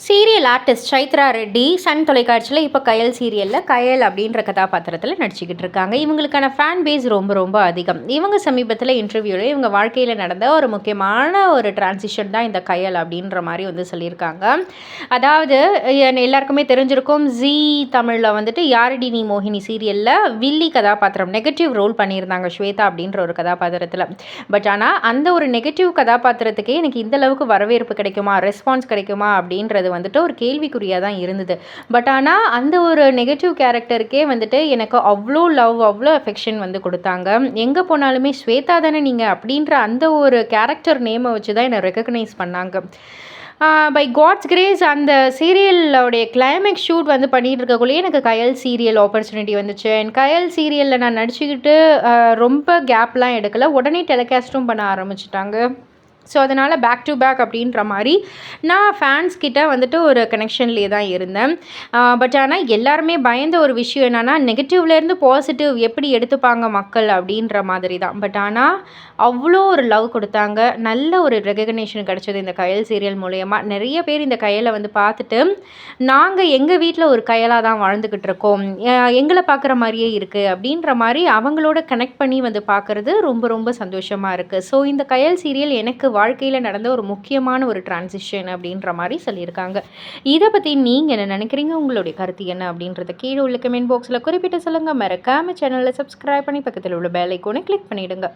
Serial artist Chaitra Reddy Sun தொலைக்காட்சியில் இப்போ கயல் சீரியலில் கயல் அப்படின்ற கதாபாத்திரத்தில் நடிச்சுக்கிட்டு இருக்காங்க. இவங்களுக்கான ஃபேன் பேஸ் ரொம்ப ரொம்ப அதிகம். இவங்க சமீபத்தில் இன்டர்வியூவில் இவங்க வாழ்க்கையில் நடந்த ஒரு முக்கியமான ஒரு டிரான்சிஷன் தான் இந்த கயல் அப்படின்ற மாதிரி வந்து சொல்லியிருக்காங்க. அதாவது எல்லாருக்குமே தெரிஞ்சிருக்கும், ஜீ தமிழில் வந்துட்டு யாரடி நீ மோகினி சீரியலில் வில்லி கதாபாத்திரம் நெகட்டிவ் ரோல் பண்ணியிருந்தாங்க ஸ்வேதா அப்படின்ற ஒரு கதாபாத்திரத்தில். பட் ஆனால் அந்த ஒரு நெகட்டிவ் கதாபாத்திரத்துக்கே எனக்கு இந்த அளவுக்கு வரவேற்பு கிடைக்குமா, ரெஸ்பான்ஸ் கிடைக்குமா அப்படின்றது வந்துட்டு ஒரு கேள்விக்குறியாக தான் இருந்தது. பட் ஆனால் அந்த ஒரு நெகட்டிவ் கேரக்டருக்கே வந்துட்டு எனக்கு அவ்வளோ லவ், அவ்வளோ அஃபெக்ஷன் வந்து கொடுத்தாங்க. எங்கே போனாலுமே ஸ்வேதா தானே நீங்கள் அப்படின்ற அந்த ஒரு கேரக்டர் நேமை வச்சு தான் என்னை ரெக்கக்னைஸ் பண்ணாங்க. பை காட்ஸ் கிரேஸ் அந்த சீரியலோடைய கிளைமேக்ஸ் ஷூட் வந்து பண்ணிகிட்டு இருக்கக்குள்ளேயே எனக்கு கயல் சீரியல் ஆப்பர்ச்சுனிட்டி வந்துச்சு. அண்ட் கயல் சீரியலில் நான் நடிச்சுக்கிட்டு ரொம்ப கேப்லாம் எடுக்கலை, உடனே டெலிகாஸ்ட்டும் பண்ண ஆரம்பிச்சிட்டாங்க. ஸோ அதனால் பேக் டு பேக் அப்படின்ற மாதிரி நான் ஃபேன்ஸ் கிட்ட வந்துட்டு ஒரு கனெக்ஷன்லேயே தான் இருந்தேன். பட் ஆனால் எல்லாருமே பயந்த ஒரு விஷயம் என்னென்னா, நெகட்டிவ்லேருந்து பாசிட்டிவ் எப்படி எடுத்துப்பாங்க மக்கள் அப்படின்ற மாதிரி தான். பட் ஆனால் அவ்வளோ ஒரு லவ் கொடுத்தாங்க. நல்ல ஒரு ரெகக்னேஷன் கிடச்சது இந்த கயல் சீரியல் மூலயமா. நிறைய பேர் இந்த கயலை வந்து பார்த்துட்டு, நாங்கள் எங்கள் வீட்டில் ஒரு கயலாக தான் வாழ்ந்துக்கிட்டு இருக்கோம், எங்களை பார்க்குற மாதிரியே இருக்குது அப்படின்ற மாதிரி அவங்களோட கனெக்ட் பண்ணி வந்து பார்க்குறது ரொம்ப ரொம்ப சந்தோஷமாக இருக்குது. ஸோ இந்த கயல் சீரியல் எனக்கு வாழ்க்கையில் நடந்த ஒரு முக்கியமான ஒரு டிரான்சிஷன் அப்படின்ற மாதிரி சொல்லியிருக்காங்க. இதை பற்றி நீங்கள் என்ன நினைக்கிறீங்க? உங்களுடைய கருத்து என்ன அப்படின்றத கீழே உள்ள கமெண்ட் பாக்ஸில் குறிப்பிட்டு சொல்லுங்கள். மறக்காம சேனலை சப்ஸ்கிரைப் பண்ணி பக்கத்தில் உள்ள பெல் ஐகானை கிளிக் பண்ணிவிடுங்க.